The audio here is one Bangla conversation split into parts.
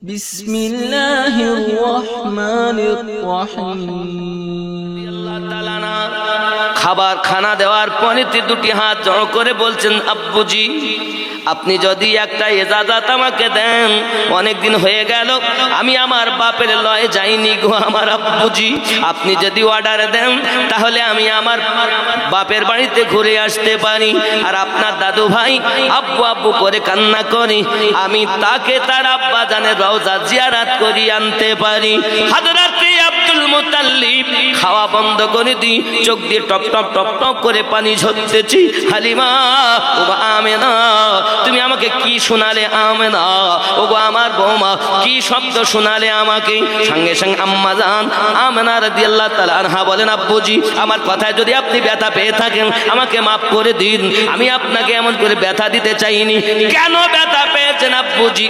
বিসমিল্লাহির রহমানির রহিম। খাবার খানা দেওয়ার পরে দুটি হাত জড়ো করে বলছেন, আব্বুজি আপনি যদি একটা ইজাজত আমাকে দেন, অনেকদিন হয়ে গেল আমি আমার বাপের লয়ে যাইনি গো আমার আব্বুজি, আপনি যদি অর্ডার দেন তাহলে আমি আমার বাপের বাড়িতে ঘুরে আসতে পারি। আর আপনার দাদু ভাই আব্বু আব্বু করে কান্না করি, আমি তাকে তার আব্বা জানের রওজা জিয়ারত করি আনতে পারি। হযরত আব্দুল মুত্তালিব খাওয়া বন্ধ করে দি, চোখ দিয়ে টপ টপ টপ টপ করে পানি ঝরতেছি। হালিমা ও আমেনা তুমি আমাকে কি শোনালে? আমেনা ও গো আমার বৌমা কি শব্দ শোনালে আমাকে? সঙ্গে সঙ্গে আম্মা জান আমেনা রাদিয়াল্লাহু তাআলা আনহা বলেন, আব্বুজি আমার কথায় যদি আপনি ব্যথা পেয়ে থাকেন আমাকে মাফ করে দিন, আমি আপনাকে এমন করে ব্যথা দিতে চাইনি। কেন ব্যথা পেয়েছেন আব্বুজি?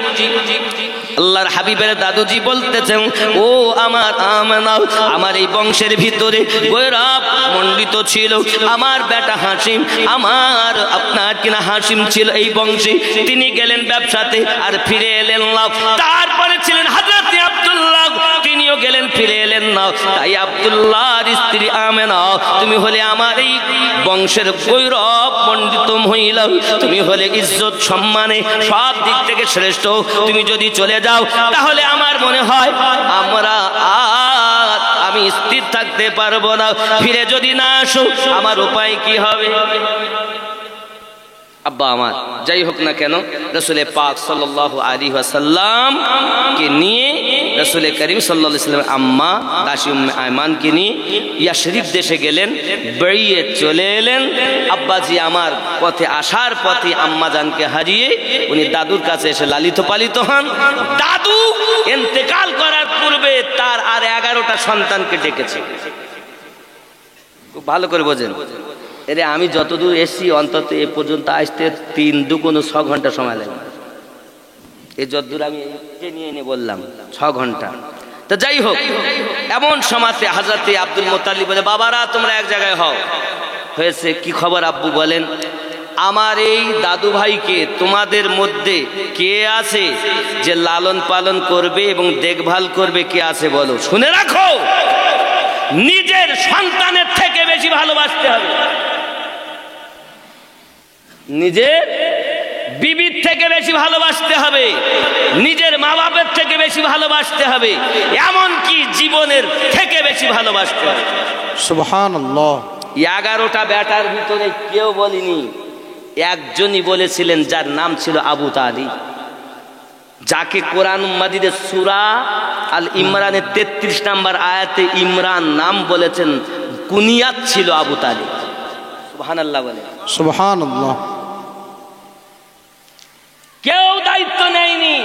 আল্লাহর হাবিবের দাদুজি বলতেছেন, ও আমার আমেনা, আমার এই বংশের ভিতরে গৌরব মণ্ডিত ছিল। আমার বেটা হাসিম, আমার আপনার কিনা হাসিম ছিল এই বংশে, তিনি গেলেন ব্যবসাতে আর ফিরে এলেন না। তারপরে ছিলেন হযরত আব্দুল্লাহ, তিনিও গেলেন ফিরে এলেন না। তাই আব্দুল্লাহর স্ত্রী আমেনা তুমি হলে আমার এই বংশের গৌরব মণ্ডিত মহিলা, তুমি হলে ইজ্জত সম্মানে সব দিক থেকে শ্রেষ্ঠ। তুমি যদি চলে যাও তাহলে আমার মনে হয় আমি স্থির থাকতে পারবো না। ফিরে যদি না আসো আমার উপায় কি হবে? আব্বা আমার যাই হোক না কেন, রাসূল পাক সাল্লাল্লাহু আলাইহি ওয়াসাল্লাম কে নিয়ে রাসূল করিম সাল্লাল্লাহু আলাইহি ওয়াসাল্লাম আম্মা দাসী উম্মে আয়মান-কে নিয়ে ইয়াশরিফ দেশে গেলেন, বেরিয়ে চলে এলেন। আব্বাজি আমার পথে আসার পথে আম্মা জানকে হারিয়ে উনি দাদুর কাছে এসে লালিত পালিত হন। দাদু ইন্তেকাল করার পূর্বে তার আর 11টা সন্তানকে ডেকেছে। খুব ভালো করে বোঝেন, এরে আমি যতদূর এসছি অন্তত এ পর্যন্ত আসতে 3×2=6 ঘন্টা সময় লাগে। এই যতদূর আমি নিয়ে এনে বললাম 6 ঘন্টা। তো যাই হোক, এমন সময়তে হযরত আব্দুল মুত্তালিব বলে, বাবারা তোমরা এক জায়গায় হও। হয়েছে কি খবর আব্বু বলেন? আমার এই দাদু ভাইকে তোমাদের মধ্যে কে আছে যে লালন পালন করবে এবং দেখভাল করবে? কে আছে বলো? শুনে রাখো, নিজের সন্তানের থেকে বেশি ভালোবাসতে হবে, নিজের বিবির থেকে বেশি ভালোবাসতে হবে, নিজের মা বাপের থেকে বেশি ভালোবাসতে হবে, এমনকি জীবনের থেকে বেশি ভালোবাসতে হবে। সুবহানাল্লাহ। 11টা বেটার ভিতরে কেউ বলেনি, একজনই বলেছিলেন যার নাম ছিল আবু তালিব, যাকে কোরআন মাজিদের সূরা আল ইমরানের 33 নম্বর আয়াতে ইমরান নাম বলেছেন, কুনিয়াত ছিল আবু তালিব। সুবহানাল্লাহ বলে। সুবহানাল্লাহ। কেউ দায়িত্ব নেয়নি,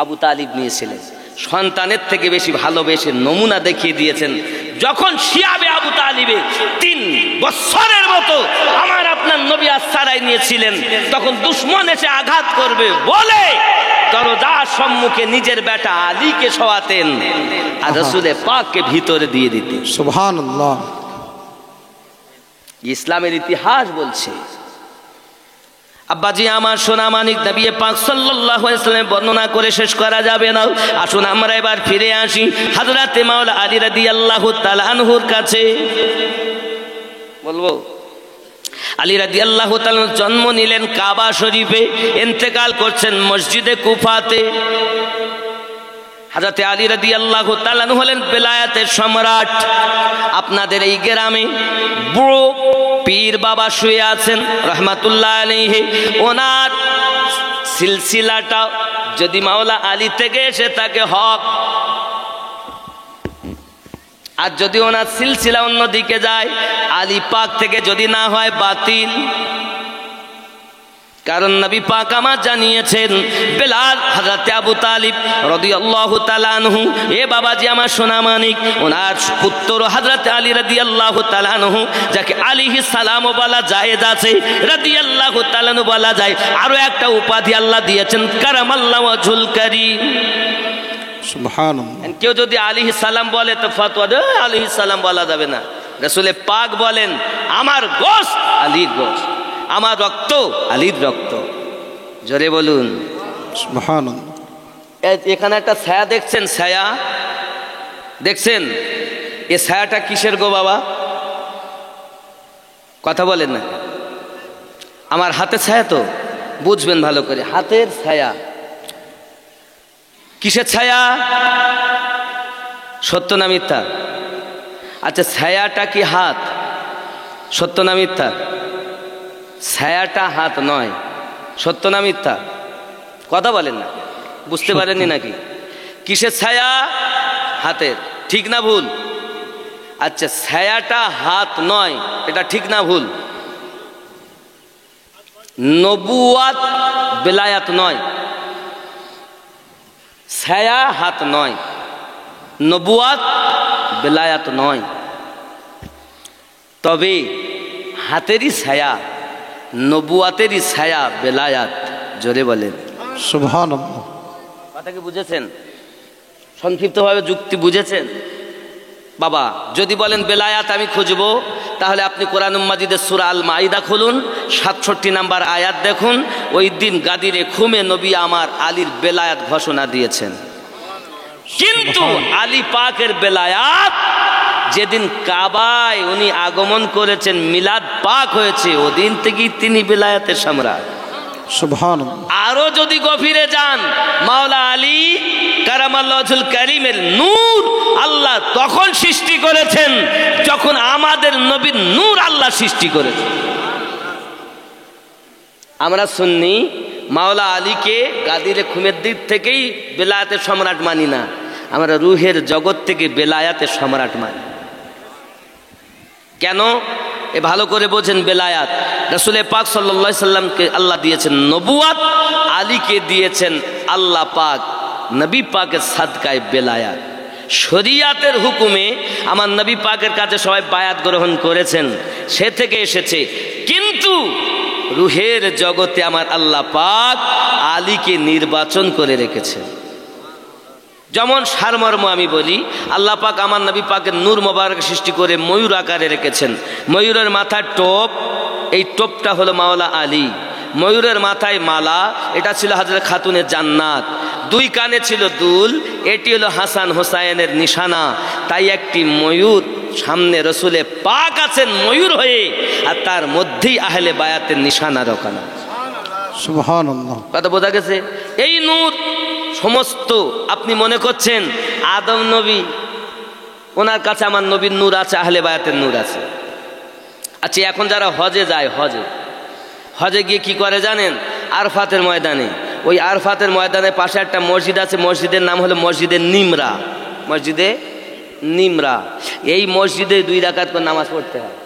আবু তালিব নিয়েছিলেন। সন্তানের থেকে বেশি ভালোবেসে নমুনা দেখিয়ে দিয়েছেন। যখন শিয়াবে আবু তালিবে 3 বছরের মতো আমার আপনার নবী আশ্রয় নিয়েছিলেন, তখন দুশমন এসে আঘাত করবে বলে দরজার সম্মুখে নিজের বেটা আলীকে শোয়াতেন আর রাসূল পাককে ভিতরে দিয়ে দিতেন। সুবহানাল্লাহ। ইসলামের ইতিহাস বলছে। আব্বাজি আমার সোনা মানিক নবী পাক সাল্লাল্লাহু আলাইহি ওয়াসাল্লাম বর্ণনা করে শেষ করা যাবে না। আসুন আমরা এবার ফিরে আসি হযরত মাওলা আলী রাদিয়াল্লাহু তাআলা আনহুর কাছে। বলবো আলী রাদিয়াল্লাহু তাআলা জন্ম নিলেন কাবা শরীফে, ইন্তেকাল করছেন মসজিদে কুফাতে। হযরত আলী রাদিয়াল্লাহু তাআলা হলেন বেলায়েতের সম্রাট। আপনাদের এই গ্রামে বুড়ো পীর বাবা শুয়ে আছেন রহমাতুল্লাহ আলাইহি, ওনার সিলসিলাটা যদি মাওলা আলী থেকে এসে থাকে হক, আর যদি ওনার সিলসিলা অন্যদিকে যায় আলী পাক থেকে যদি না হয় বাতিল। কারণ নবী পাক আমার জানিয়েছেন, বেলাল হযরত আবু তালিব রাদিয়াল্লাহু তাআলা আনহু, এ বাবাজি আমার সোনা মানিক, ওনার পুত্র হযরত আলী রাদিয়াল্লাহু তাআলা আনহু, যাকে আলাইহিস সালাম বলা জায়েজ আছে, রাদিয়াল্লাহু তাআলা আনহু বলা যায়। আরো একটা উপাধি আল্লাহ দিয়েছেন, কারামাল্লাহু ওয়াজহুল কারীম। সুবহানাল্লাহ। কেউ যদি আলাইহিস সালাম বলে তো ফতোয়া দেয় আলাইহিস সালাম বলা যাবে না। রাসূল পাক বলেন, আমার গোশত আলীর গোশত, আমার রক্ত আলীর রক্ত। জোরে বলুন সুবহানাল্লাহ। এখানে একটা ছায়া দেখছেন, ছায়া দেখছেন? এ ছায়াটা কিসের গো বাবা? কথা বলেন না। আমার হাতের ছায়া তো, বুঝবেন ভালো করে। হাতের ছায়া কিসের ছায়া? সত্য না মিথ্যা? আচ্ছা, ছায়াটা কি হাত? সত্য না মিথ্যা? ছায়াটা হাত নয়, সত্য না মিথ্যা? কথা বলেন না, বুঝতে পারেননি নাকি? কিসের ছায়া? হাতের। ঠিক না ভুল? আচ্ছা, ছায়াটা হাত নয়, এটা ঠিক না ভুল? নবুয়াত বেলায়াত নয়, ছায়া হাত নয়, নবুয়াত বেলায়াত নয়। তবে হাতেরই ছায়া, নবুয়াতেরই ছায়া বেলায়াত। জোরে বলেন সুবহানাল্লাহ। কথা কি বুঝেছেন? সংক্ষিপ্তভাবে যুক্তি বুঝেছেন? বাবা যদি বলেন বেলায়াত আমি খুঁজবো, তাহলে আপনি কোরআন মাজিদের সূরা আল মাইদা খুলুন, 67 নম্বর আয়াত দেখুন। ওই দিন গাদিরে খুমে নবী আমার আলীর বেলায়াত ঘোষণা দিয়েছেন। কিন্তু আলী পাকের বেলায়াত যেদিন কাবায় উনি আগমন করেছেন, মিলাদ পাক হয়েছে, ওদিন থেকেই তিনি বেলায়াতের সম্রাট। সুবহানাল্লাহ। আরো যদি গভীরে যান, মাওলা আলী কারামাল্লাহুল কারীমের নূর আল্লাহ তখন সৃষ্টি করেছেন যখন আমাদের নবীর নূর আল্লাহ সৃষ্টি করেছেন। আমরা সুন্নি মাওলা আলীকে গাদিরে খুমের দিক থেকেই বেলায়াতের সম্রাট মানি না, আমরা রুহের জগৎ থেকে বেলায়াতের সম্রাট মানি। কেন? এ ভালো করে বোঝেন। বেলায়াত রাসূল পাক সাল্লাল্লাহু আলাইহি সাল্লামকে আল্লাহ দিয়েছেন নবুয়াত, আলীকে দিয়েছেন আল্লাহ পাক নবী পাকের সাদকায় বেলায়াত। শরিয়াতের হুকুমে আমার নবী পাকের কাছে সবাই বায়াত গ্রহণ করেছেন, সে থেকে এসেছে। কিন্তু রুহের জগতে আমার আল্লাহ পাক আলীকে নির্বাচন করে রেখেছেন। যেমন সারমর্ম আমি বলি, আল্লাহ পাক আমার নবী পাকের নূর মোবারক সৃষ্টি করে ময়ূর আকারে রেখেছেন। ময়ূরের মাথায় টোপ, এই টোপটা হলো মাওলা আলী। ময়ূরের মাথায় মালা, এটা ছিল হযরত খাতুনে জান্নাত। দুই কানে ছিল দুল, এটি হলো হাসান হোসাইনের নিশানা। তাই একটি ময়ূর সামনে রসুলে পাক আছেন ময়ূর হয়ে, আর তার মধ্যেই আহলে বায়াতের নিশানা রকানা। সুবহানাল্লাহ। কথা বোঝা গেছে? এই নূর সমস্ত, আপনি মনে করছেন আদম নবী, ওনার কাছে আমার নবীর নূর আছে, আহলে বায়াতের নূর আছে। আচ্ছা, এখন যারা হজে যায়, হজে গিয়ে কি করে জানেন? আরফাতের ময়দানে, ওই আরফাতের ময়দানের পাশে একটা মসজিদ আছে, মসজিদের নাম হলো মসজিদে নিমরা। মসজিদে নিমরা, এই মসজিদে 2 রাকাত করে নামাজ পড়তে হয়।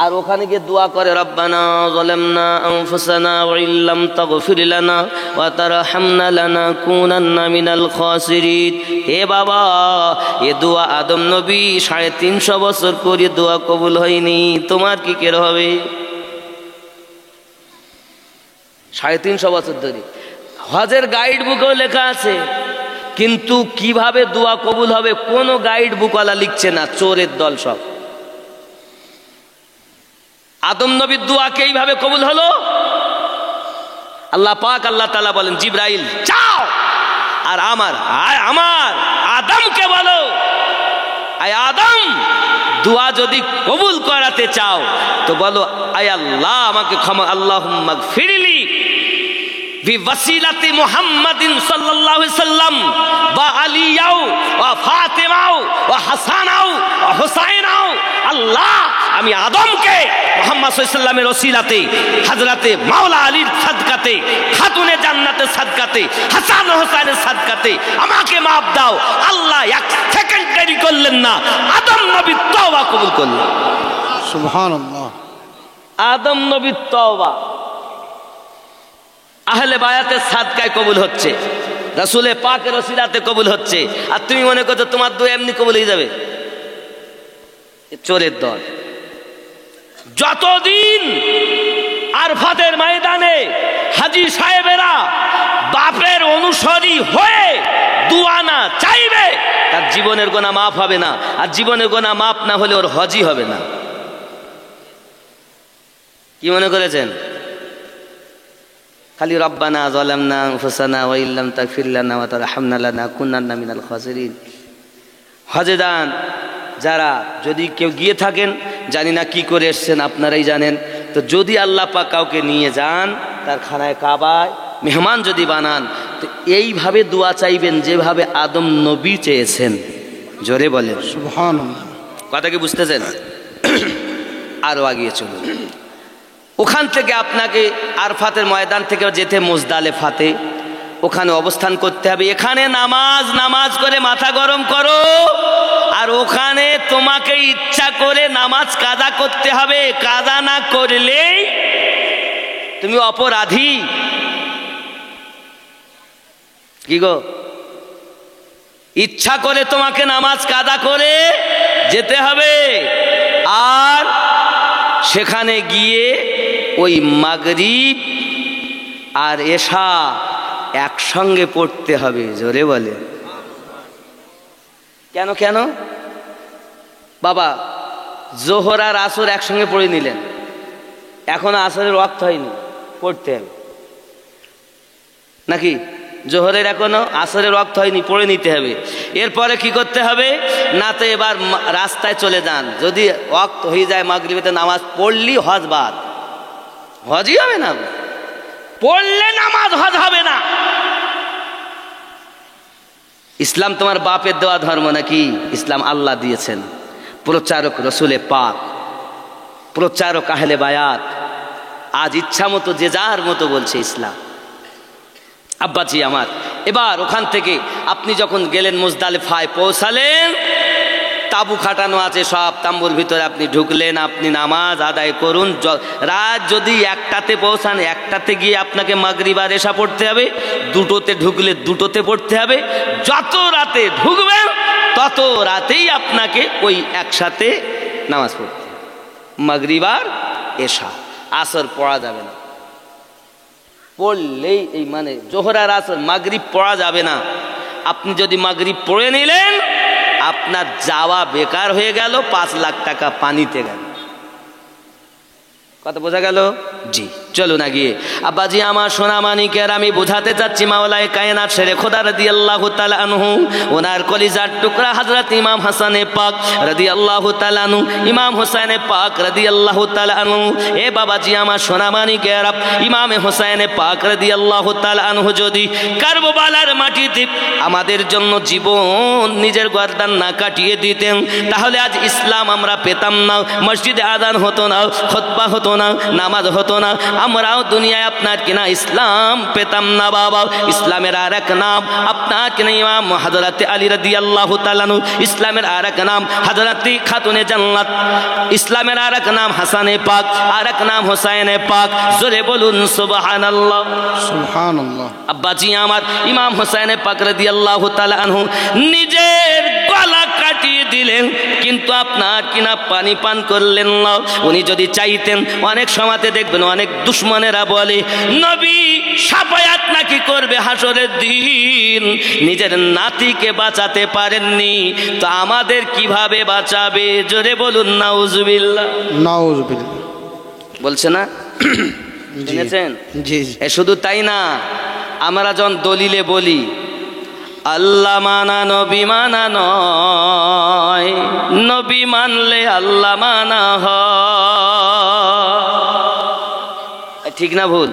আর ওখানে গিয়ে দোয়া করে, রব্বানা যালামনা আনফুসানা ওয়া ইল্লাম তাগফির লানা ওয়া তারহামনা লানাকুনান্না মিনাল খাসিরিন। হে বাবা, এ দোয়া আদম নবী 350 বছর করে দোয়া কবুল হয়নি, তোমার কি কের হবে? 350 বছর ধরে হজের গাইড বুকেও লেখা আছে, কিন্তু কিভাবে দোয়া কবুল হবে কোনো গাইড বুকওয়ালা লিখছে না, চোরের দল সব। আদম নবীর দোয়াকে এইভাবে কবুল হলো। আল্লাহ পাক আল্লাহ তাআলা বলেন, জিবরাইল যাও আর আমার আদমকে বলো, আয় আদম, দোয়া যদি কবুল করাতে চাও তো বলো, আয় আল্লাহ আমাকে ক্ষমা, আল্লাহুম্মা গফিরলি বিওয়াসিলাতি মুহাম্মাদিন সাল্লাল্লাহু আলাইহি সাল্লাম ওয়া আলিয়াও ওয়া ফাতিমাও ওয়া হাসানাও ওয়া হুসাইনাও। আল্লাহ, আমি আদমকে মুহাম্মদ সাল্লাল্লাহু আলাইহি সাল্লামের ওসিলাতে, হযরতে মাওলা আলীর সাদকাতে, খাতুনে জান্নাতের সাদকাতে, হাসান ও হুসাইনের সাদকাতে আমাকে মাফ দাও। আল্লাহ 1 সেকেন্ড দেরি করলেন না, আদম নবীর তওবা কবুল করলেন। সুবহানাল্লাহ। আদম নবীর তওবা আহলে বায়াতের সাদকায় কবুল হচ্ছে, রাসূলে পাকের ওসিলাতে কবুল হচ্ছে। আর তুমি মনে করছো তোমার দোয়া এমনি কবুল হয়ে যাবে? চোরের দল। যতদিন আরফাতের ময়দানে হাজী সাহেবেরা বাপের অনুসারী হয়ে দোয়া না চাইবে, তার জীবনের গুনাহ মাফ হবে না। আর জীবনের গুনাহ মাফ না হলে ওর হজই হবে না। কি মনে করেছেন? খালি রব্বানা যালামনা আনফুসানা ওয়া ইল্লাম তাগফির লানা ওয়া তারহামনা লানাকুনান্না মিনাল খাসিরিন। হজে যান যারা, যদি কেউ গিয়ে থাকেন, জানি না কি করে এসছেন, আপনারাই জানেন, তো যদি আল্লাহ পাক কাউকে নিয়ে যান তার খানায় কাবায় মেহমান যদি বানান, তো এইভাবে দোয়া চাইবেন যেভাবে আদম নবী চেয়েছেন। জোরে বলেন সুবহানাল্লাহ। কথা কি বুঝতেছেন? আরো আগিয়ে চলুন। ওখান থেকে আপনাকে আরফাতের ময়দান থেকে যেতে মুজদালেফাতে, ওখানে অবস্থান করতে হবে। এখানে নামাজ করে মাথা গরম করো, আর ওখানে তোমাকে ইচ্ছা করে নামাজ কাজা করতে হবে। কাজা না করলে তুমি অপরাধী। কি গো, ইচ্ছা করে তোমাকে নামাজ কাজা করে যেতে হবে, আর সেখানে গিয়ে ওই মাগরিব আর এশা একসঙ্গে পড়তে হবে। জোরে বলে কেন কেন বাবা? জোহর আর আসর একসঙ্গে পড়ে নিলেন, এখনো আসরের ওয়াক্ত হয়নি, পড়তে হবে নাকি? জোহরের এখনো আসরের ওয়াক্ত হয়নি, পড়ে নিতে হবে। এরপরে কি করতে হবে না, তো এবার রাস্তায় চলে যান। যদি ওয়াক্ত হয়ে যায় মাগরিবেতে, নামাজ পড়লি হজ বাদ, হজই হবে না। পড়লে নামাজ হজ হবে না। ইসলাম তোমার বাপের দেওয়া ধর্ম নাকি? ইসলাম আল্লাহ দিয়েছেন, প্রচারক রসুলে পাক, প্রচারক আহলে বায়াত। আজ ইচ্ছা মতো যে যার মতো বলছে ইসলাম। আব্বাজি আমার, এবার ওখান থেকে আপনি যখন গেলেন মুজদালিফায় পৌঁছালেন, তাবু খাটানো আছে সব, তাম্বুর ভিতরে আপনি ঢুকলেন, আপনি নামাজ আদায় করুন। রাত যদি 1টাতে পৌঁছান, 1টাতে গিয়ে আপনাকে মাগরিব আর এশা পড়তে হবে। 2টোতে ঢুকলে 2টোতে পড়তে হবে। যত রাতে ঢুকবেন তত রাতেই আপনাকে ওই একসাথে নামাজ পড়তে হবে, মাগরিব আর এশা। আসর পড়া যাবে না, পড়লেই এই মানে জোহর আর আসর, মাগরিব পড়া যাবে না। আপনি যদি মাগরিব পড়ে নিলেন, আপনার যাওয়া বেকার হয়ে গেল, 5 লাখ টাকা পানিতে গেল। কথা বোঝা গেল? জি, চলুন না গিয়ে আব্বাজি আমার সোনা মানিকের, আমি বোঝাতে চাচ্ছি মাওলায়ে কায়নাত শেরে খোদা রাদিয়াল্লাহু তাআলা আনহু, ওনার কলিজার টুকরা হযরত ইমাম হাসানে পাক রাদিয়াল্লাহু তাআলা আনহু, ইমাম হোসেনে পাক রাদিয়াল্লাহু তাআলা আনহু। এ বাবাজি আমার সোনা মানিকের, ইমামে হোসেনে পাক রাদিয়াল্লাহু তাআলা আনহু যদি কারবালার মাটিতে আমাদের জন্য জীবন নিজের গর্দান না কাটিয়ে দিতেন, তাহলে আজ ইসলাম আমরা পেতাম না। মসজিদে আযান হতো না, খুতবা হতো না, নামাজ হতো না, আমরাও দুনিয়ায় আপনার কিনা ইসলাম পেতাম না বাবা। ইসলামের আর এক নাম আপনার কিনা ইমাম হযরত আলী রাদিয়াল্লাহু তাআলা আনহু, ইসলামের আর এক নাম হযরত খাতুনে জান্নাত, ইসলামের আর এক নাম হাসানে পাক, আর এক নাম হোসেনে পাক। জোরে বলুন সুবহানাল্লাহ, সুবহানাল্লাহ। আব্বাজি আমার ইমাম হোসেনে পাক রাদিয়াল্লাহু তাআলা আনহু নিজের গলা কাটিয়ে দিলেন, কিন্তু আপনার কিনা পানি পান করলেন না। উনি যদি চাইতেন, অনেক সময়তে দেখবেন অনেক দুশ্মনেরা বলে নবী শাফায়াত নাকি করবে হাসরের দিন, নিজের নাতিকে বাঁচাতে পারেননি, তো আমাদের কিভাবে বাঁচাবে? জোরে বলুন নাউজুবিল্লাহ। নাউজুবিল্লাহ বলছে না? শুনেছেন? জি এ শুধু তাই না, আমরা যখন দলিলে বলি আল্লাহ মানা নবী মানা নয়, নবী মানলে আল্লাহ মানা হয়। ঠিক না ভুল?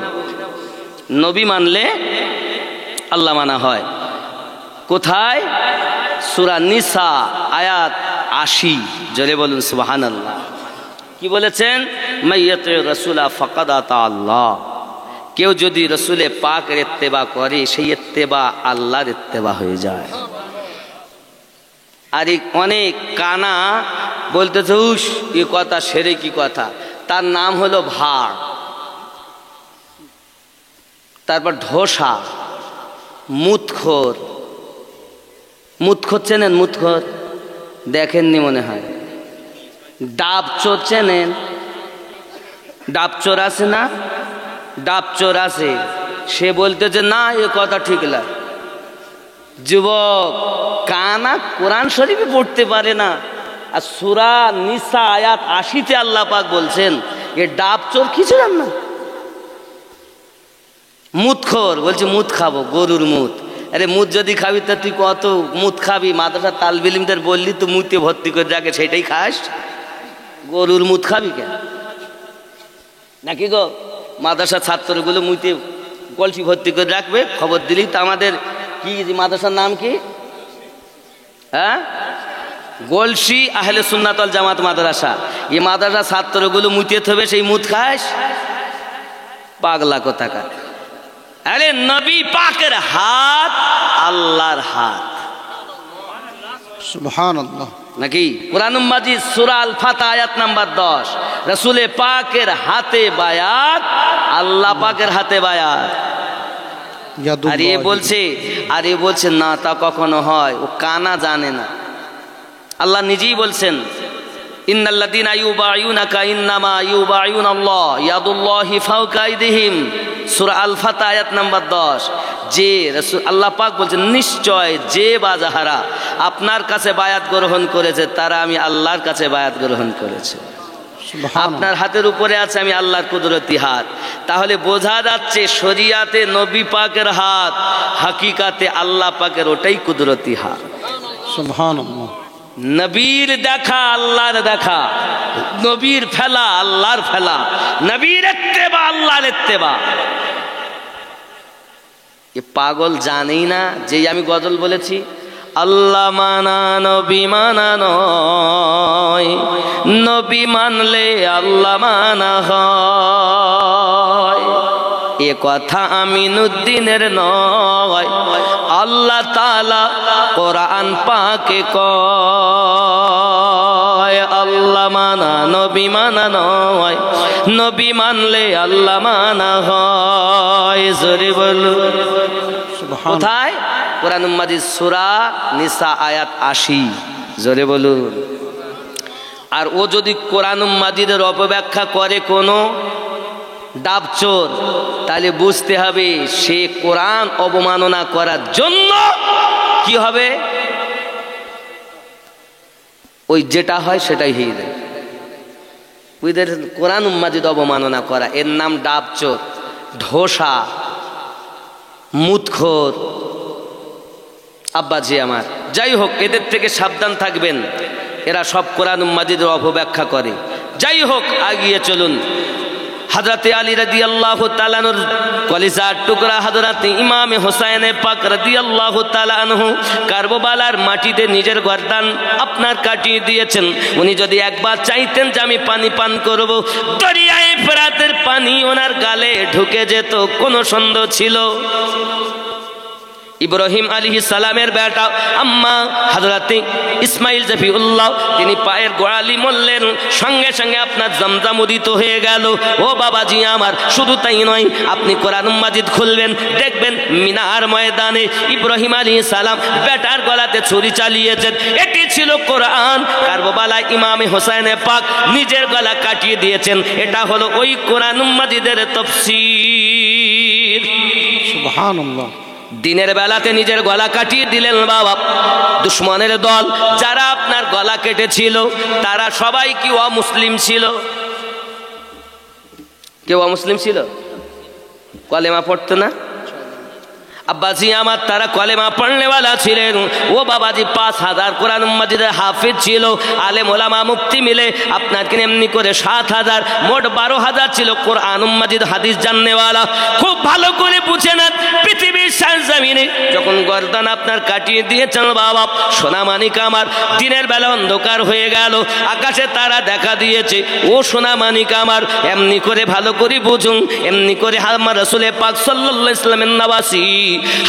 নবী মানলে আল্লাহ মানা হয়। কোথায়? সূরা নিসা আয়াত 80। জোরে বলুন সুবহানাল্লাহ। কি বলেছেন? মাইয়াতি রাসূলা ফাকাদ আতা আল্লাহ। কেউ যদি রসুলে পাকের ইত্তেবা করে, সেই ইত্তেবা আল্লাহর ইত্তেবা হয়ে যায়। আর অনেক কানা বলতেছে উস কি কথা, সেরে কি কথা। তার নাম হলো ভাড়, তারপর ঢোসা, মুতখোর। মুতখোর চেনেন? মুতখোর দেখেননি মনে হয়। ডাবচোর চেনেন? ডাবচোর আছে না? ডাবচোর আছে, সে বলতেছে না এ কথা ঠিক না। যুবক কানা কোরআন শরীফে পড়তে পারে না, আর সূরা নিসা আয়াত 80-তে আল্লাহ পাক বলছেন এ ডাবচোর কিছু জান না। মুতখোর, বলছে মুত খাবো, গরুর মুত। আরে মুত যদি খাবি তা তুই কত মুত খাবি? মাদ্রাসা তালবিলিমদের বললি তো মুতে ভর্তি করে রাখে, সেটাই খাস, গরুর মুত খাবি কেন? নাকি গো? মাদ্রাসার ছাত্রগুলো মুতে কলসি ভর্তি করে রাখবে, খবর দিলি তো আমাদের কি মাদ্রাসার নাম কি? হ্যাঁ, গোলসি আহলে সুন্নাত ওয়াল জামাত মাদ্রাসা। এই মাদ্রাসা ছাত্রগুলো মুতে থবে, সেই মুত খাস? পাগলা কোথাকার। আরে নবী পাকের হাত আল্লাহর হাত, সুবহানাল্লাহ। নাকি? কুরআন মাজিদ সূরা আল ফাতহ আয়াত নাম্বার 10, রাসূলে পাকের হাতে বায়াত, আল্লাহ পাকের হাতে বায়াত। আর এ বলছে না, তা কখনো হয়? ও কানা জানে না। আল্লাহ নিজেই বলছেন, ইন্নাল্লাযীনা ইউবাইউনাকা ইন্নামা ইউবাইউনাল্লাহ ইয়াদুল্লাহি ফাওকা আইদিহিম, সূরা আল ফাতহ আয়াত নাম্বার 10। যে রাসূল আল্লাহ পাক বলছেন, নিশ্চয় যে বা যাহারা আপনার কাছে বায়াত গ্রহণ করেছে তারা আমি আল্লাহর কাছে বায়াত গ্রহণ করেছে। আপনার হাতের উপরে আছে আমি আল্লাহর কুদরতি হাত। তাহলে বোঝা যাচ্ছে শরিয়াতে নবী পাকের হাত, হাকিকাতে আল্লাহ পাকের ওটাই কুদরতি হাত। সুবহানাল্লাহ। নবীর দেখা আল্লাহর দেখা, নবীর ফেলা আল্লাহর ফেলা, নবীর ইত্তেবা আল্লাহর ইত্তেবা। এ পাগল জানেই না যে আমি গজল বলেছি, আল্লাহ মানা নবী মানা নয়, নবী মানলে আল্লাহ মানা হয়। এ কথা আমিনুদ্দিনের নয়, আল্লাহ তাআলা কোরআন পাকে কয়, আল্লাহ মানা নবী মানা নয়, নবী মানলে আল্লাহ মানা হয়। জোরে বলুন কোথায়? কোরআন মাজিদ সূরা নিসা আয়াত 80। জোরে বলুন। আর ও যদি কোরআন মাজিদের অপব্যাখ্যা করে কোনো ডাবচোর, তাহলে বুঝতে হবে সে কোরআন অবমাননা করার জন্য কি হবে, ওই যেটা হয় সেটাই হয়ে যায়। ওইদের কোরআন মাজিদ অবমাননা করা, এর নাম ডাবচোর, ঢোসা, মুতখোর। আব্বাজি আমার, যাই হোক, এদের থেকে সাবধান থাকবেন, এরা সব কোরআন মাজিদের অপব্যাখ্যা করে। যাই হোক, আগিয়ে চলুন। হযরতে আলী রাদিয়াল্লাহু তাআলা আনহুর কলিজার টুকরা হযরতে ইমামে হোসেন পাক রাদিয়াল্লাহু তাআলা আনহু কারবালার মাটিতে নিজের গর্দান আপনার কাটিয়ে দিয়েছেন। উনি যদি একবার চাইতেন যে আমি পানি পান করব, দরিয়ায়ে ফেরাতের পানি ওনার গালে ঢুকে যেত, কোনো সন্দেহ ছিল? ইব্রাহিম আলাইহিস সালামের বেটা আম্মা হযরতে ইসমাইল জফিউল্লাহ, তিনি পায়ের গোড়ালি মরলেন, সঙ্গে সঙ্গে আপনার জমজম উদিত হয়ে গেল। ও বাবাজি আমার, শুধু তাই নয়, আপনি কোরআন মাজিদ খুলবেন, দেখবেন মিনার ময়দানে ইব্রাহিম আলাইহিস সালাম বেটার গলাতে ছুরি চালিয়েছেন, এটি ছিল কোরআন। কারবালায় ইমামে হোসেন পাক নিজের গলা কাটিয়ে দিয়েছেন, এটা হলো ওই কোরআন মাজিদের তাফসীর। সুবহানাল্লাহ। দিনের বেলাতে নিজের গলা কাটিয়ে দিলেন বাবা। দুশ্মনের দল যারা আপনার গলা কেটেছিল তারা সবাই কি অমুসলিম ছিল? কেউ অমুসলিম ছিল? কলেমা পড়তো না? আব্বাজি আমার, তারা কলেমা পড়নেওয়ালা ছিলেন। ও বাবাজি, 5000 কোরআন মাজিদের হাফিজ ছিল। আলেম ওলামা মুফতি মিলে আপনার এমনি করে 7000, মোট 12000 ছিল কোরআন মাজিদ হাদিস জাননেওয়ালা। খুব ভালো করে বুঝে না, পৃথিবীর জমিনে যখন গর্দান আপনার কাটিয়ে দিয়েছেন বাবা, সোনামানিক আমার, দিনের বেলা অন্ধকার হয়ে গেল, আকাশে তারা দেখা দিয়েছে। ও সোনামানিক আমার, এমনি করে ভালো করে বুঝুন, এমনি করে আমার রাসূল পাক সাল্লাল্লাহু আলাইহি ওয়াসাল্লামের নওয়াসি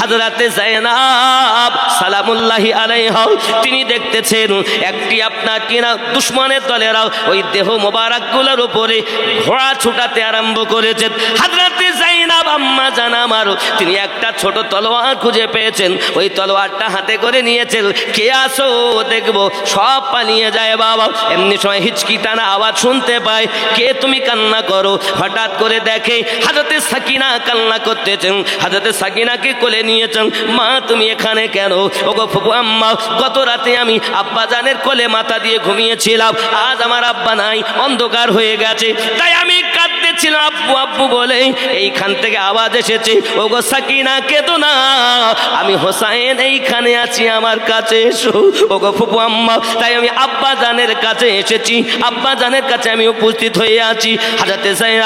হযরতে যায়েনাব সালামুল্লাহি আলাইহা, তিনি দেখতেছেন একটি আপনার কিনা দুশমনের দলেরা ওই দেহ মোবারক গুলোর উপরে ঘোড়া ছুটাতে আরম্ভ করেছেন। হযরতে যায়েনাব আম্মা জান আমার, তিনি একটা ছোট তলোয়ার খুঁজে পেয়েছেন, ওই তলোয়ারটা হাতে করে নিয়েছেন। কে আসো দেখবো, সব পালিয়ে যায় বাবা। এমনি সময় হিচকি টানা আওয়াজ শুনতে পায়, কে তুমি কান্না করো? হঠাৎ করে দেখে হযরতে সাকিনা কান্না করতেছেন। হযরতে সাকিনাকে কোলে নিয়েছেন। মা তুমি এখানে কেন? ওগো ফুপু আম্মা, গত রাতে আমি আব্বা জানের কোলে মাথা দিয়ে ঘুমিয়েছিলাম, আজ আমার আব্বা নাই, অন্ধকার হয়ে গেছে, তাই আমি কাঁদতে দিয়েছিল আব্বু আব্বু বলে, এইখান থেকে আওয়াজ এসেছে, ওগো সাকিনা কেঁদো না, আমি হোসাইন এইখানে আছি, আমার কাছে এসো। ওগো ফুপু আম্মা, তাই আমি আব্বা জানের কাছে এসেছি, আব্বা জানের কাছে আমি উপস্থিত হয়ে আছি।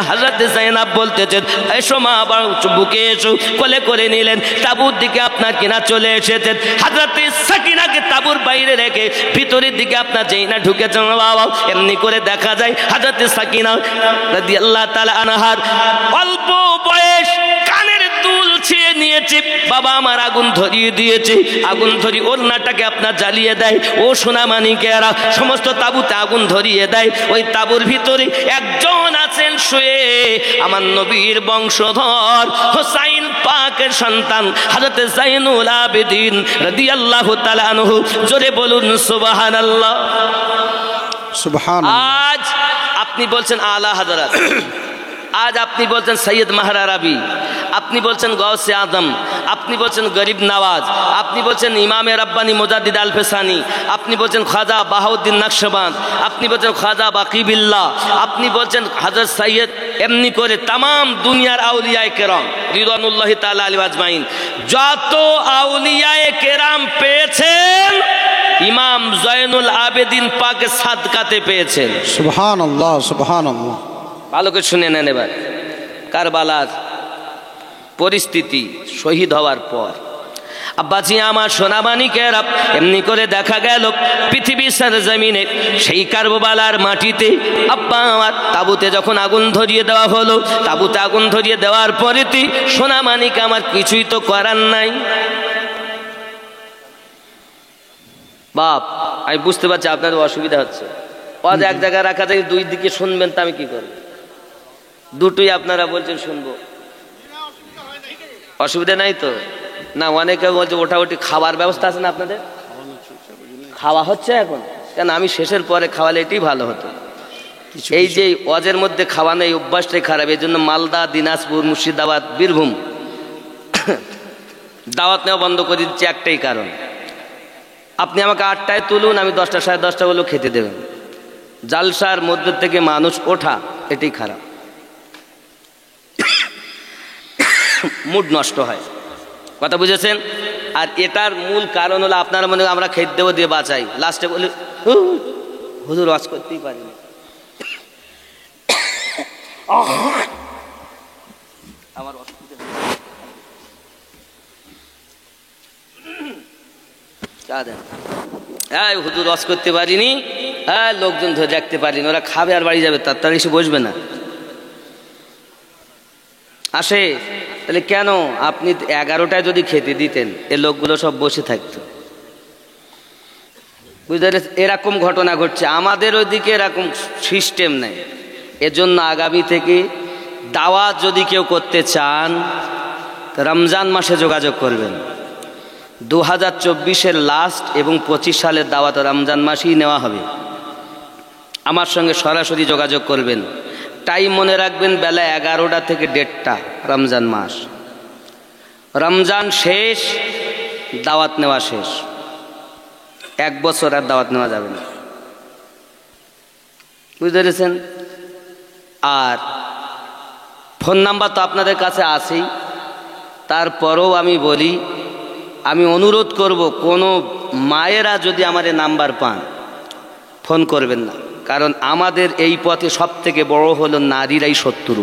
হাজরাতে জাইনাব বলতেছেন, এসো মা, আবার বুকে এসো, কোলে করে নিলেন, তাঁবুর দিকে আপনার কিনা চলে এসেছেন। হাজরাতে সাকিনাকে তাঁবুর বাইরে রেখে ভিতরের দিকে আপনার যেই না ঢুকেছেন বাবা, এমনি করে দেখা যায় হাজরাতে সাকিনা রাদিয়াল্লাহু তাআলা আনহার অল্প বয়স, কানের দুল ছিঁড়ে নিয়েছে, বাবা আমার আগুন ধরিয়ে দিয়েছে, আগুন ধরিয়ে ওড়নাটাকে আপনার জ্বালিয়ে দেয়। ও সোনামানিকেরা সমস্ত তাঁবুতে আগুন ধরিয়ে দেয়। ওই তাঁবুর ভিতরে একজন আছেন শুয়ে, আমার নবীর বংশধর হোসাইন পাকের সন্তান হযরত জাইনুল আবেদিন রাদিয়াল্লাহু তাআলা আনহু। জোরে বলুন সুবহানাল্লাহ। সুবহানাল্লাহ। আজ আপনি বলছেন আলা হযরত, আজ আপনি বলছেন সৈয়দ মাহরারাবি, আপনি বলছেন গৌসে আজম, আপনি বলছেন গরিব নওয়াজ, আপনি বলছেন ইমামে রব্বানি মুজাদ্দিদ আল ফেসানি, আপনি বলছেন খাজা বাহাউদ্দিন নকশবন্দ, আপনি বলছেন খাজা বাকিবিল্লাহ, আপনি বলছেন হযরত সৈয়দ, এমনি করে তামাম দুনিয়ার আউলিয়ায়ে কেরাম রিদওয়ানুল্লাহি তাআলা আলাইহিম আজমাইন, যত আউলিয়ায়ে কেরাম পেয়েছেন ইমাম জয়নুল আবেদিন পাকের সাদকাতে পেয়েছেন। সুবহানাল্লাহ, সুবহানাল্লাহ। ভালো করে শুনে নেন এবার কারবালার পরিস্থিতি শহীদ হওয়ার পর। আব্বাজি আমার সোনামানিকেরা, এমনি করে দেখা গেল পৃথিবীর সরজমিনে সেই কারবালার মাটিতে আব্বা আমার তাঁবুতে যখন আগুন ধরিয়ে দেওয়া হলো, তাঁবুতে আগুন ধরিয়ে দেওয়ার পরেতে সোনামানিক আমার কিছুই তো করার নাই। বাপ, আমি বুঝতে পারছি আপনাদের অসুবিধা হচ্ছে, আজ এক জায়গায় রাখা যায়, দুই দিকে শুনবেন, তা আমি কি করব? দুটোই আপনারা বলছেন শুনবো, অসুবিধা নাই তো? না, অনেকে বলছে ওঠাউঠি, খাবার ব্যবস্থা আছে না আপনাদের? খাওয়া হচ্ছে এখন? কেন, আমি শেষের পরে খাওয়ালে এটাই ভালো হতো। এই যে ওয়াজের মধ্যে খাওয়ানো এই অভ্যাসটাই খারাপ, এই জন্য মালদা, দিনাজপুর, মুর্শিদাবাদ, বীরভূম দাওয়াত নেওয়া বন্ধ করে দিচ্ছে একটাই কারণ, আপনি আমাকে 8টায় তুলুন, আমি 10টা সাড়ে 10টা হলেও খেতে দেবেন। জালসার মধ্যে থেকে মানুষ ওঠা এটাই খারাপ, মুড নষ্ট হয়, কথা বুঝেছেন? আর এটার মূল কারণ হলো আপনারা মনে হয় আমরা খেতে দেবো দিয়ে বাঁচাই, লাস্টে বলি হুজুর ওয়াজ করতেই পারি না। আমার অসুবিধা হ্যাঁ, হুজুর ওয়াজ করতে পারিনি, হ্যাঁ লোকজন ধরে দেখতে পারিনি, ওরা খাবে আর বাড়ি যাবে, তার এসে বসবে না। আসে তাহলে কেন আপনি 11টায় যদি খেতে দিতেন, এ লোকগুলো সব বসে থাকতো, বুঝতে পারছেন? এরকম ঘটনা ঘটছে আমাদের ওইদিকে, এরকম সিস্টেম নেই। এজন্য আগামী থেকে দাওয়াত যদি কেউ করতে চান রমজান মাসে যোগাযোগ করবেন। 2024-এর লাস্ট এবং 25 সালের দাওয়াত রমজান মাসেই নেওয়া হবে। আমার সঙ্গে সরাসরি যোগাযোগ করবেন। টাইম মনে রাখবেন, বেলা 11টা থেকে 1:30 রমজান মাস। রমজান শেষ, দাওয়াত নেওয়া শেষ, 1 বছর আর দাওয়াত নেওয়া যাবে না, বুঝতে পেরেছেন? আর ফোন নাম্বার তো আপনাদের কাছে আছেই, তারপরেও আমি বলি, আমি অনুরোধ করব, কোনো মায়েরা যদি আমার নাম্বার পান ফোন করবেন না, কারণ আমাদের এই পথে সব থেকে বড় হলো নারীরাই শত্রু।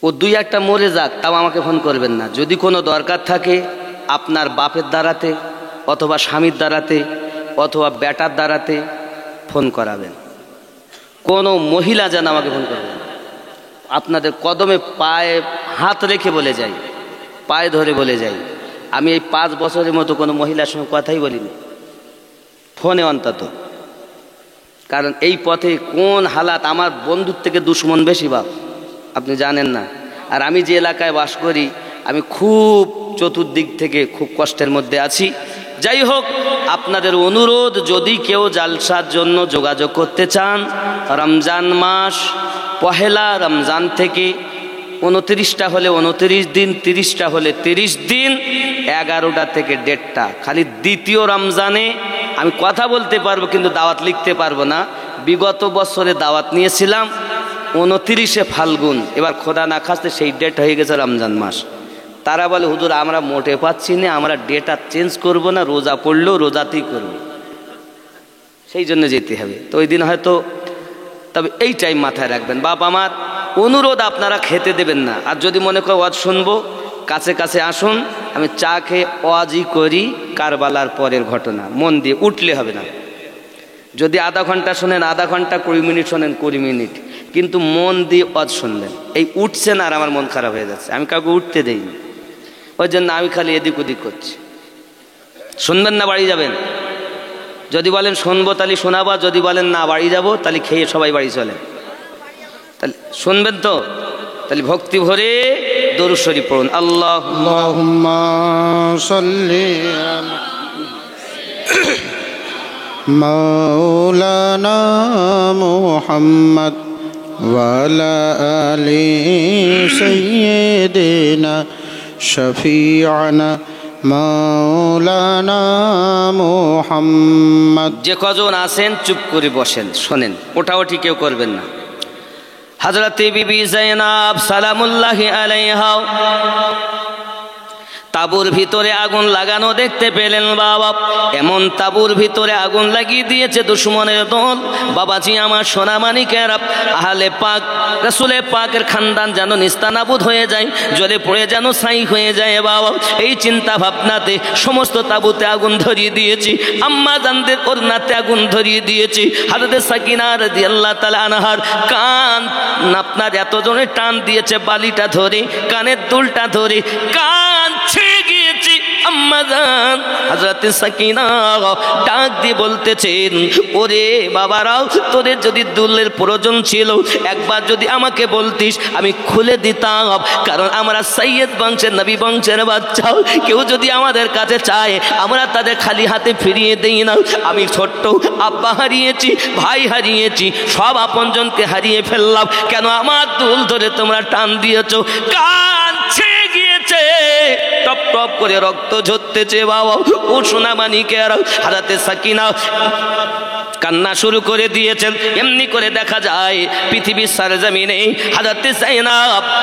ও 2-1টা মরে যাক, তাও আমাকে ফোন করবেন না। যদি কোনো দরকার থাকে আপনার বাপের দ্বারাতে অথবা স্বামীর দ্বারাতে অথবা বেটার দ্বারাতে ফোন করাবেন। কোনো মহিলা যেন আমাকে ফোন করবেন। আপনাদের কদমে পায়ে হাত রেখে বলে যাই, পায়ে ধরে বলে যাই, আমি এই 5 বছরের মতো কোনো মহিলার সঙ্গে কথাই বলিনি ফোনে অন্তত, কারণ এই পথে কোন হালাত, আমার বন্ধুর থেকে দুশ্মন বেশি বাপ, আপনি জানেন না। আর আমি যে এলাকায় বাস করি, আমি খুব চতুর্দিক থেকে খুব কষ্টের মধ্যে আছি। যাই হোক, আপনাদের অনুরোধ, যদি কেউ জালসার জন্য যোগাযোগ করতে চান, রমজান মাস পহেলা রমজান থেকে 29টা হলে 29 দিন, 30টা হলে 30 দিন, 11টা থেকে 1:30, খালি দ্বিতীয় রমজানে আমি কথা বলতে পারবো কিন্তু দাওয়াত লিখতে পারবো না। বিগত বছরে দাওয়াত নিয়েছিলাম 29শে ফাল্গুন, এবার খোদা না খাস্তে সেই ডেট হয়ে গেছে রমজান মাস। তারা বলে হুজুর আমরা মোটে পাচ্ছি না, আমরা ডেট আর চেঞ্জ করবো না, রোজা পড়লেও রোজাতেই করবো, সেই জন্য যেতে হবে। তো ওই দিন হয়তো, তবে এই টাইম মাথায় রাখবেন। বাপ আমার অনুরোধ, আপনারা খেতে দেবেন না। আর যদি মনে করে ওয়াজ শুনবো, কাছে কাছে আসুন, আমি চা খেয়ে ওয়াজই করি কারবালার পরের ঘটনা, মন দিয়ে উঠলে হবে না। যদি আধা ঘন্টা শোনেন আধা ঘন্টা, 20 মিনিট শোনেন 20 মিনিট, কিন্তু মন দিয়ে ওয়াজ শুনবেন। এই উঠছেন আর আমার মন খারাপ হয়ে যাচ্ছে, আমি কাউকে উঠতে দেইনি, ওই জন্য আমি খালি এদিক ওদিক করছি। শুনবেন না বাড়ি যাবেন? যদি বলেন শুনবো তাহলে শোনাবো, যদি বলেন না বাড়ি যাবো তাহলে খেয়ে সবাই বাড়ি চলেন। তাহলে শুনবেন তো? তাহলে ভক্তি ভরে দরুদ শরীফ পড়ুন। আল্লাহুম্মা সাল্লি আলা মাওলানা মুহাম্মদ ওয়া আলা আলি সাইয়্যিদিনা শফিআনা মাওলানা মুহাম্মদ। যে কজন আছেন চুপ করে বসেন, শোনেন, ওঠাওঠি কেউ করবেন না। হযরতে বিবি যায়নাব সালামুল্লাহি আলাইহা তাবুর ভিতরে আগুন লাগানো দেখতে পেলেন। বাবা, এমন তাবুর ভিতরে আগুন লাগিয়ে দিয়েছে দুশমনের দল। বাবাজি আমার সোনামানিকেরা, আহলে পাক রাসূলে পাকের খানদান যেন নিস্তানাবুদ হয়ে যায়, জ্বলে পড়ে যেন ছাই হয়ে যায়। বাবা, এই চিন্তা ভাবনাতে সমস্ত তাবুতে আগুন ধরিয়ে দিয়েছি, আম্মা জানদের ওড়নাতে আগুন ধরিয়ে দিয়েছি। হযরতে সাকিনা রাদিয়াল্লাহু তাআলা আনহার কান আপনার এত জোরে টান দিয়েছে, বালিটা ধরে, কানের দুলটা ধরে কান গিয়েছি। আম্মা জান হযরতে সাকিনা ডাক দিয়ে বলতেছেন, ওরে বাবারাও, তোদের যদি দুলের প্রয়োজন ছিল একবার যদি আমাকে বলতিস আমি খুলে দিতাম, কারণ আমরা সাইয়্যিদ বংশের নবী বংশের বাচ্চা, কেউ যদি আমাদের কাছে চায় আমরা তাদের খালি হাতে ফিরিয়ে দেই না। আমি ছোট্ট, আব্বা হারিয়েছি, ভাই হারিয়েছি, সব আপনজনকে হারিয়ে ফেললাম, কেন আমার দুল ধরে তোমরা টান দিয়েছো? কান ছেয়ে গিয়েছে, টপ টপ করে রক্ত ঝরতেছে। বাবা ও সোনামানিকেরা, হযরতে সাকিনা কান্না শুরু করে দিয়েছেন। এমনি করে দেখা যায় পৃথিবীর সরজমিনে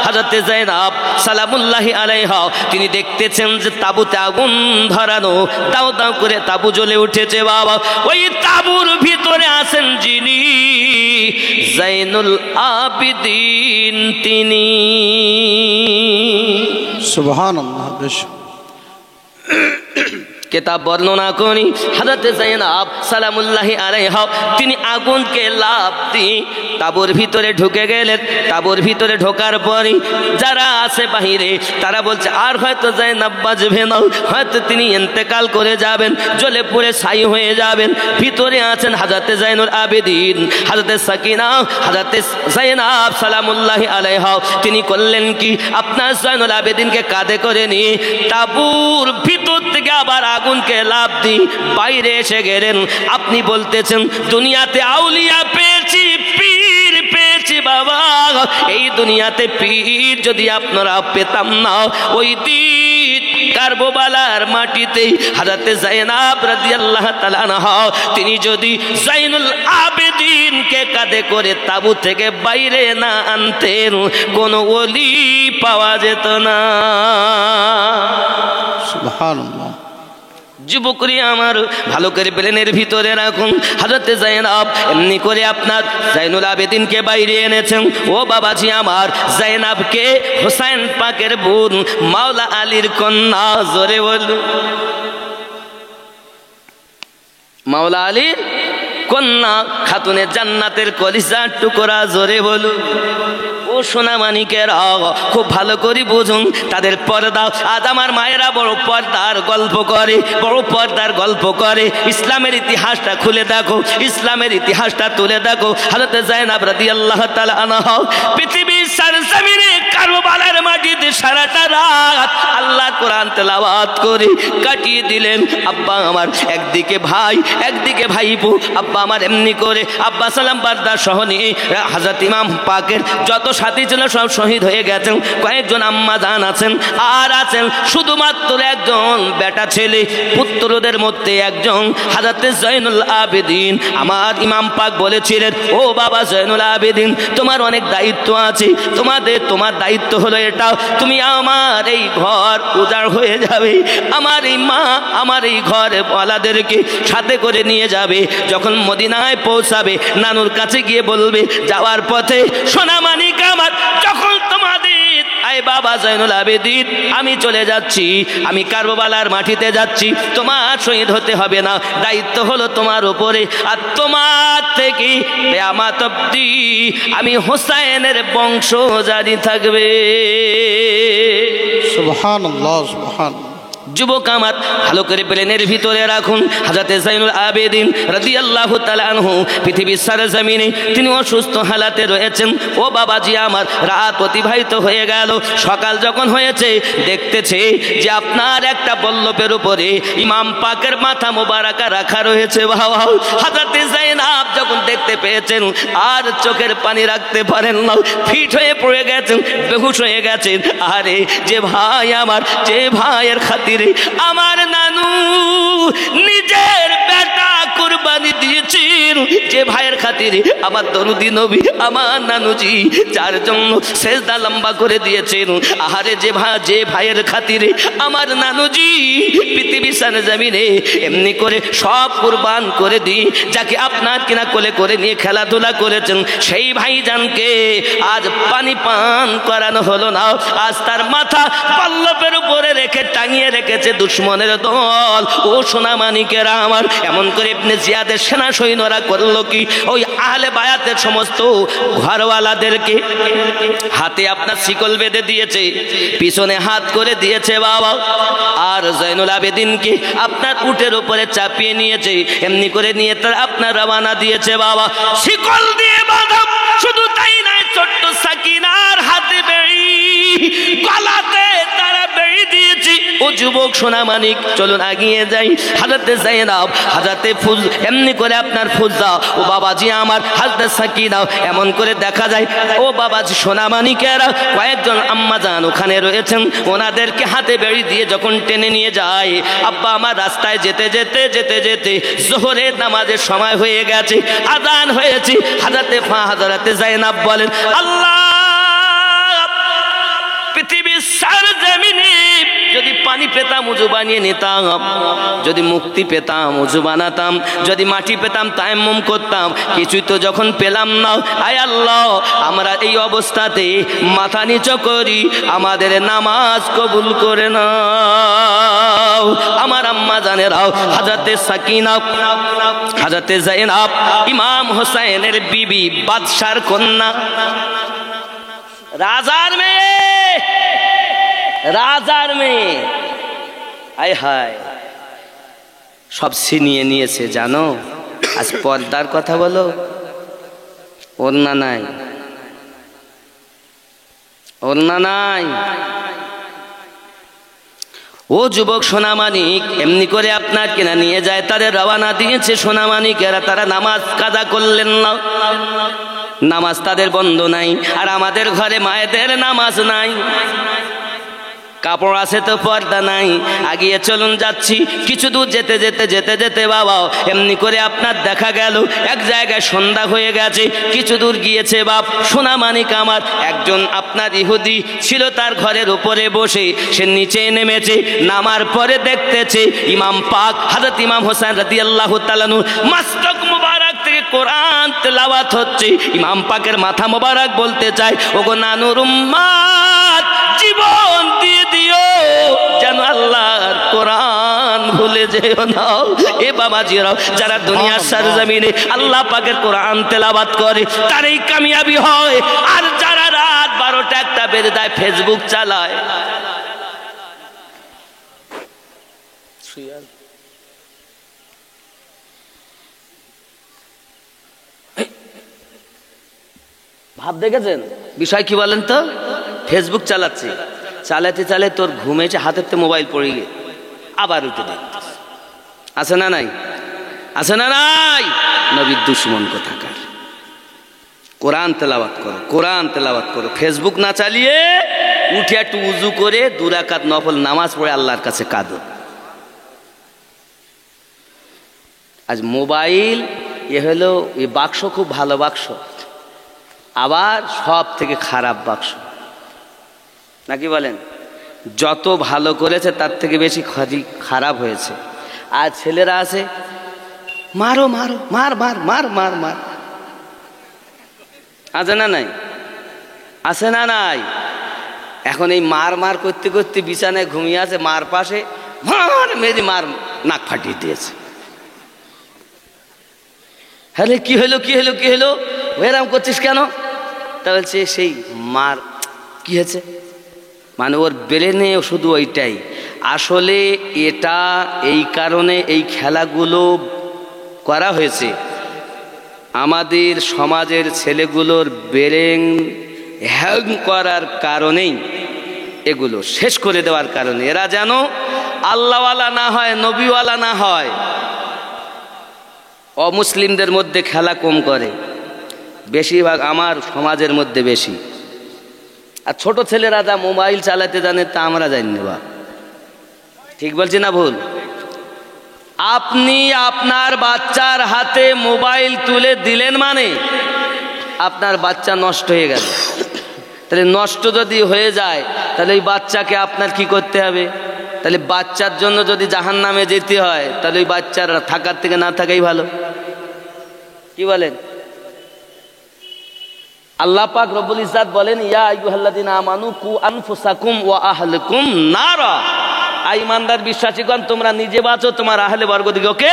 হযরতে যায়নাব সালামুল্লাহি আলাইহা তিনি দেখতেছেন যে তাবুতে আগুন ধরানো, দাও দাও করে তাবু জ্বলে উঠেছে। বাবা, ওই তাবুর ভিতরে আছেন যিনি, জাইনুল আবিদিন তিনি। সুবহানাল্লাহ। বেশ কিতাব বর্ণনা করি, হযরতে যায়নাব সালামুল্লাহি আলাইহা তিনি আগুনকে লাফ দিয়ে তাবুর ভিতরে ঢুকে গেলেন। তাবুর ভিতরে ঢোকার পরে যারা আছে বাহিরে তারা বলছে আর হয়তো যায়নাব বাঁচবে না, হয়তো তিনি ইন্তেকাল করে যাবেন, জ্বলে পুড়ে ছাই হয়ে যাবেন। ভিতরে আছেন হযরতে জাইনুল আবেদিন, হযরতে সাকিনা, হযরতে যায়নাব সালামুল্লাহি আলাইহা তিনি করলেন কি, আপনার জাইনুল আবেদিনকে কাঁধে করে নিয়ে তাবুর ভিতর থেকে আবার আগুনকে লাফ দিয়ে বাইরে এসে গেলেন। আপনি বলতেছেন দুনিয়াতে আউলিয়া পেয়েছি, পীর পেয়েছি। বাবা, এই দুনিয়াতে পীর যদি আপনারা পেতাম না, ওই দিন কারবালার মাটিতে হযরতে যায়নাব রাদিয়াল্লাহু তাআলা আনহা তিনি যদি জাইনুল আবেদিনকে কাঁধে করে তাবু থেকে বাইরে না আনতেন, কোনো ওলি পাওয়া যেত না। সুবহানাল্লাহ। যুবকরি আমার ভালো করে প্লেনের ভিতরে রাখুন, হযরতে যায়নাব এমনি করে আপনার জাইনুল আবেদিনকে বাইরে এনেছেন। ও বাবাজি আমার, যায়নাবকে হোসেন পাকের বোন মাওলা আলীর কন্যা, জোরে বলুন মাওলা আলীর কন্যা, খাতুনে জান্নাতের কলিজার টুকরা, জোরে বলুন। ও সোনামানিকেরা খুব ভালো করে বুঝুন তাদের পর্দা। আজ আমার মায়েরা বড় পর্দার গল্প করে, বড় পর্দার গল্প করে। ইসলামের ইতিহাসটা খুলে দেখো, ইসলামের ইতিহাসটা তুলে দেখো। হযরত যায়নাব রাদিয়াল্লাহু তাআলা আনহা পৃথিবীর সরজমিনে কারবালার মাটিতে সারাটা রাত আল্লাহ কোরআন তেলাওয়াত করে কাটিয়ে দিলেন। আব্বা আমার একদিকে ভাই, একদিকে ভাইপো। আব্বা আমার এমনি করে আব্বা সালাম বারদার সহ নিয়ে হযরত ইমাম পাকের যত সাথী ছিল সব শহীদ হয়ে গেছেন, কয়েকজন আম্মা জান আছেন, আর আছেন শুধুমাত্র একজন বেটা ছেলে পুত্রদের মধ্যে একজন হযরত জয়নুল আবেদিন। আমার ইমাম পাক বলেছিলেন, ও বাবা জয়নুল আবেদিন, তোমার অনেক দায়িত্ব আছে, তোমার দায়িত্ব হলো এটা, তুমি আমার এই ঘর উজাড় হয়ে যাবে, আমার এই মা আমার এই ঘরে ওয়ালাদেরকে সাথে করে নিয়ে যাবে, যখন মদিনায় পৌঁছাবে নানুর কাছে গিয়ে বলবে যাওয়ার পথে সোনামানিক আমার যখন তোমাদের আয় বাবা জয়নুল আবেদিন আমি চলে যাচ্ছি, আমি কারবালার মাটিতে যাচ্ছি, তোমার শহীদ হতে হবে না, দায়িত্ব হলো তোমার উপরে, আর তোমার থেকে কিয়ামত অবধি আমি হোসেনের বংশ জারি থাকবে। সুবহানাল্লাহ সুবহানাল্লাহ। যুবক আমার ভালো করে প্লেনের ভিতরে রাখুন, হযরত জয়নুল আবেদিন রাদিয়াল্লাহু তাআলা আনহু পৃথিবীর সরজমিনে তিনি অসুস্থ হালাতে রয়েছেন। ও বাবাজি আমার, রাত অতিবাহিত হয়ে গেল, সকাল যখন হয়েছে দেখতেছে যে আপনার একটা বল্লভের উপরে ইমাম পাকের মাথা মোবারকা রাখা রয়েছে। বাবা হযরত যায়েনব যখন দেখতে পেয়েছেন আর চোখের পানি রাখতে পারেন না, ফিট হয়ে পড়ে গেছেন, বেহুশ হয়ে গেছেন। আরে যে ভাই আমার, যে ভাইয়ের খাতিরে আমার নানু নিজের বেটা কুরবানি দিয়েছেন, যে ভাইয়ের খাতিরে আমার দরুদি নবী আমার নানুজি যার জন্য সেজদা লম্বা করে দিয়েছেন, আহারে যে ভাইয়ের খাতিরে আমার নানুজি পৃথিবীর সরজমিনে এমনি করে সব কুরবান করে দিই, যাকে আপনার কিনা কোলে করে নিয়ে খেলাধুলা করেছেন, সেই ভাইজানকে আজ পানি পান করানো হলো না, আজ তার মাথা পল্লবের উপরে রেখে টাঙিয়ে রেখেছে দুশ্মনের দল। ও সোনামানিকেরা আমার, এমন করে ইবনে জিয়াদের সেনা সৈন্যরা করলো কি, ওই আহলে বায়াতের সমস্ত ঘরওয়ালাদেরকে হাতে আপনার শিকল বেঁধে দিয়েছে, পিছনে হাত করে দিয়েছে বাবা, আর জয়নুল আবেদিনকে আপনার উটের উপরে চাপিয়ে নিয়েছে, এমনি করে নিয়ে তার আপনার রওনা দিয়েছে বাবা, শিকল দিয়ে বাঁধা। শুধু তাই নয়, ছোট্ট সাকিনার হাতে বেড়ি, গলাতে তারা বেড়ি দিয়েছি। ও যুবক সোনামানিক চলুন আগিয়ে যাই, হযরতে যায়েনব হযরতে ফুজ এমনি করে আপনার ফুজা, ও বাবাজি আমার হযরতে সাকিনা, এমন করে দেখা যায় ও বাবাজি সোনামানিকেরা কয়েকজন আম্মাজান ওখানে রয়েছেন, ওনাদেরকে হাতে বেড়ি দিয়ে যখন টেনে নিয়ে যায়, আব্বা আমার রাস্তায় যেতে যেতে যেতে যেতে জোহরের নামাজের সময় হয়ে গেছে, আযান হয়েছে। হযরতে যায়েনব বলেন, আল্লাহ পৃথিবীর সরজমিনে যদি পানি পেতাম উজু বানিয়ে নিতাম, যদি মুক্তি পেতাম উজু বানাতাম, যদি মাটি পেতাম তায়াম্মুম করতাম, কিছুই তো যখন পেলাম না, আয় আল্লাহ আমরা এই অবস্থাতে মাথা নিচু করি, আমাদের নামাজ কবুল করে নাও। আমার আম্মা জানেরাও হযরতে সাকিনা হযরতে যায়েনব ইমাম হোসেনের বিবি, বাদশার কন্যা, রাজার মেয়ে, রাজার মেয়ে, আয় হায় সব ছিনিয়ে নিয়েছে জানো। আজ পর্দার কথা বলো, ওড়না নাই, ওড়না নাই। ও যুবক সোনামানিক এমনি করে আপনার কিনা নিয়ে যায়, তাদের রওনা দিয়েছে সোনামানিকেরা, তারা নামাজ কাজা করলেন না, নামাজ তাদের বন্ধ নাই, আর আমাদের ঘরে মায়েদের নামাজ নাই, কাপড় আছে তো পর্দা নাই। আগিয়ে চলুন যাচ্ছি, কিছু দূর যেতে যেতে যেতে যেতে বাবা এমনি করে আপনার দেখা গেল এক জায়গায় সন্ধ্যা হয়ে গেছে, কিছু দূর গিয়েছে বাপ সোনামানিক আমার একজন আপনার ইহুদি ছিল, তার ঘরের উপরে বসে সে নিচে নেমেছে, নামার পরে দেখতেছে ইমাম পাক হযরত ইমাম হোসেন রাদিয়াল্লাহু তাআলা আনহু মস্তক মুবারক থেকে কোরআন তেলাওয়াত হচ্ছে। ইমাম পাকের মাথা মোবারক বলতে চায়, ওগো নানুর উম্মত জীবন দিয়ে দিও যেন আল্লাহর কোরআন ভুলে যেও না। এ বাবাজিরাও যারা দুনিয়ার সরজমিনে আল্লাহ পাকের কোরআন তেলাওয়াত করে তারাই কামিয়াবি হয়, আর যারা রাত 12টা 1টা বেজে যায় ফেসবুক চালায়, ভাব দেখেছেন বিষয় কি বলেন তো? ফেসবুক চালাচ্ছে, চালাতে চালাতে তোর ঘুমেছে, হাতের মোবাইল পড়ে গিয়ে আবার উঠে দেখতেছে। আছে না নাই? আছে না নাই? নবীর দুশ্মন কোথাকার। কোরআন তেলাওয়াত করো, কোরআন তেলাওয়াত করো। ফেসবুক না চালিয়ে উঠে একটু উজু করে 2 রাকাত নফল নামাজ পড়ে আল্লাহর কাছে কাঁদো। আজ মোবাইল হলো এই বাক্স, খুব ভালো বাক্স, আবার সব থেকে খারাপ বাক্স, নাকি বলেন? যত ভালো করেছে তার থেকে বেশি খারাপ হয়েছে। আর ছেলেরা আছে মারো মারো, মার মার মার মার মার, আছে না নাই? আছে না নাই? এখন এই মার মার করতে করতে বিছানায় ঘুমিয়ে আছে, মার পাশে মার মেরে মার নাক ফাটিয়ে দিয়েছে। হ্যাঁ, কি হলো কি হলো কি হলো, এরকম করছিস কেন? তা বলছে সেই মার কি হয়েছে, মানে ওর ব্রেনে শুধু ওইটাই। আসলে এটা এই কারণে এই খেলাগুলো করা হয়েছে, আমাদের সমাজের ছেলেগুলোর ব্রেন হ্যাং করার কারণেই, এগুলো শেষ করে দেওয়ার কারণে। এরা যেন আল্লাহওয়ালা না হয়, নবীওয়ালা না হয়। অমুসলিমদের মধ্যে খেলা কম করে, বেশিরভাগ আমার সমাজের মধ্যে বেশি। আর ছোট ছেলেরা যা মোবাইল চালাতে জানে তা আমরা জানি না। ঠিক বলছি না ভুল? আপনি আপনার বাচ্চার হাতে মোবাইল তুলে দিলেন মানে আপনার বাচ্চা নষ্ট হয়ে গেল। তাহলে নষ্ট যদি হয়ে যায় তাহলে ওই বাচ্চাকে আপনার কি করতে হবে? তাহলে বাচ্চার জন্য যদি জাহান্নামে যেতে হয় তাহলে ওই বাচ্চার থাকার থেকে না থাকাই ভালো। কি বলেন? আল্লাহ পাক রব্বুল ইজ্জাত বলেন, ইয়া আইয়ুহাল্লাযিনা আমানু কু আনফুসাকুম ওয়া আহলিকুম নারা। ঈমানদার বিশ্বাসীগণ, তোমরা নিজে বাঁচো, তোমার আহলে বর্গদিগকে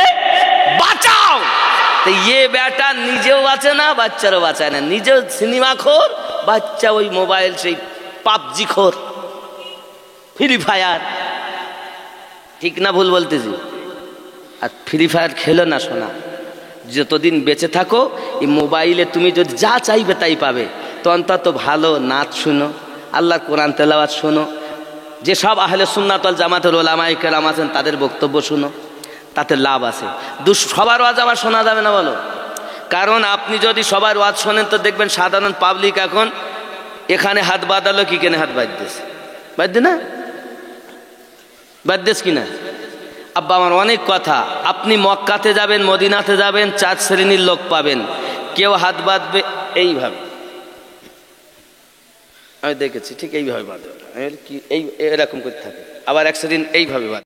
বাঁচাও। তো বেটা নিজেও বাঁচে না, বাচ্চারও বাঁচায় না। নিজেও সিনেমা খোর, বাচ্চা ওই মোবাইল, সেই পাবজি খোর, ফ্রি ফায়ার। ঠিক না ভুল বলতেছি? আর ফ্রি ফায়ার খেলো না শোনা, যতদিন বেঁচে থাকো এই মোবাইলে তুমি যদি যা চাইবে তাই পাবে। তো অন্তত ভালো নাচ শুনো, আল্লাহর কোরআন তেলাওয়াত শোনো, যেসব আহলে সুন্নাত ওয়াল জামাতের উলামায়ে কেরাম আছেন তাদের বক্তব্য শুনো, তাতে লাভ আছে। সবার ওয়াজ আবার শোনা যাবে না বলো? কারণ আপনি যদি সবার ওয়াজ শোনেন তো দেখবেন সাধারণ পাবলিক এখন এখানে হাত বাঁধালো কি কেনে হাত বাঁধতেছে, বাঁধবে না? বাঁধতেছ কিনা? আব্বা আমার অনেক কথা। আপনি মক্কাতে যাবেন, মদিনাতে যাবেন, 4 শ্রেণীর লোক পাবেন। কেউ হাত বাঁধবে এইভাবে, আমি দেখেছি, ঠিক এইভাবে বাঁধবে, কি এই এরকম করতে থাকে। আবার 1 শ্রেণী এইভাবে বাঁধবে।